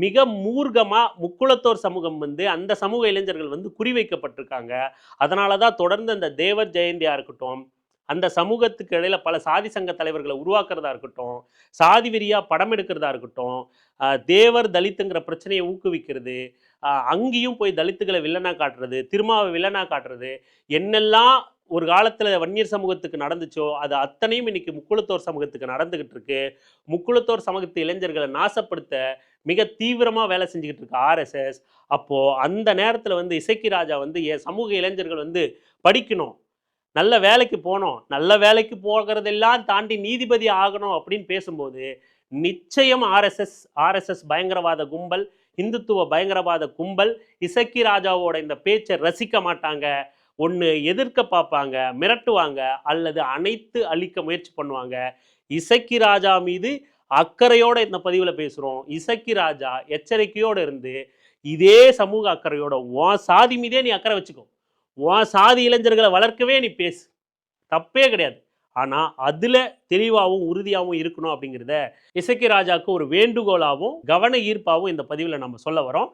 மிக மூர்க்கமா முக்குளத்தோர் சமூகம் வந்து அந்த சமூக இளைஞர்கள் வந்து குறிவைக்கப்பட்டிருக்காங்க. அதனால தான் தொடர்ந்து அந்த தேவர் ஜெயந்தியா இருக்கட்டும், அந்த சமூகத்துக்கு இடையில பல சாதி சங்க தலைவர்கள உருவாக்குறதா இருக்கட்டும், சாதி வெறியா படம் எடுக்கிறதா இருக்கட்டும், தேவர் தலித்துங்கிற பிரச்சனைய ஊக்குவிக்கிறது, அங்கேயும் போய் தலித்துகள வில்லனா காட்டுறது, திருமாவ வில்லனா காட்டுறது, என்னெல்லாம் ஒரு காலத்துல வன்னியர் சமூகத்துக்கு நடந்துச்சோ, அது அத்தனையும் இன்னைக்கு முக்குளத்தோர் சமூகத்துக்கு நடந்துகிட்டு இருக்கு. முக்குளத்தோர் சமூகத்து இளைஞர்கள நாசப்படுத்த மிக தீவிரமா வேலை செஞ்சுக்கிட்டு இருக்கு ஆர்எஸ்எஸ். அப்போ அந்த நேரத்துல வந்து இசக்கி ராஜா வந்து என் சமூக இளைஞர்கள் வந்து படிக்கணும், நல்ல வேலைக்கு போணும், நல்ல வேலைக்கு போகிறதெல்லாம் தாண்டி நீதிபதி ஆகணும் அப்படின்னு பேசும்போது, நிச்சயம் ஆர்எஸ்எஸ் பயங்கரவாத கும்பல், இந்துத்துவ பயங்கரவாத கும்பல் இசக்கி ராஜாவோட இந்த பேச்சை ரசிக்க மாட்டாங்க. ஒன்று எதிர்க்க பார்ப்பாங்க, மிரட்டுவாங்க, அல்லது அனைத்து அழிக்க முயற்சி பண்ணுவாங்க. இசக்கி ராஜா மீது அக்கறையோட இந்த பதிவில் பேசுகிறோம். இசக்கி ராஜா எச்சரிக்கையோடு இருந்து இதே சமூக அக்கறையோட உன் சாதி மீதே நீ அக்கறை வச்சுக்கோ, உன் சாதி இளைஞர்களை வளர்க்கவே நீ பேசு, தப்பே கிடையாது. ஆனால் அதில் தெளிவாகவும் உறுதியாகவும் இருக்கணும் அப்படிங்கிறத இசக்கி ராஜாவுக்கு ஒரு வேண்டுகோளாகவும் கவன ஈர்ப்பாகவும் இந்த பதிவில் நம்ம சொல்ல வரோம்.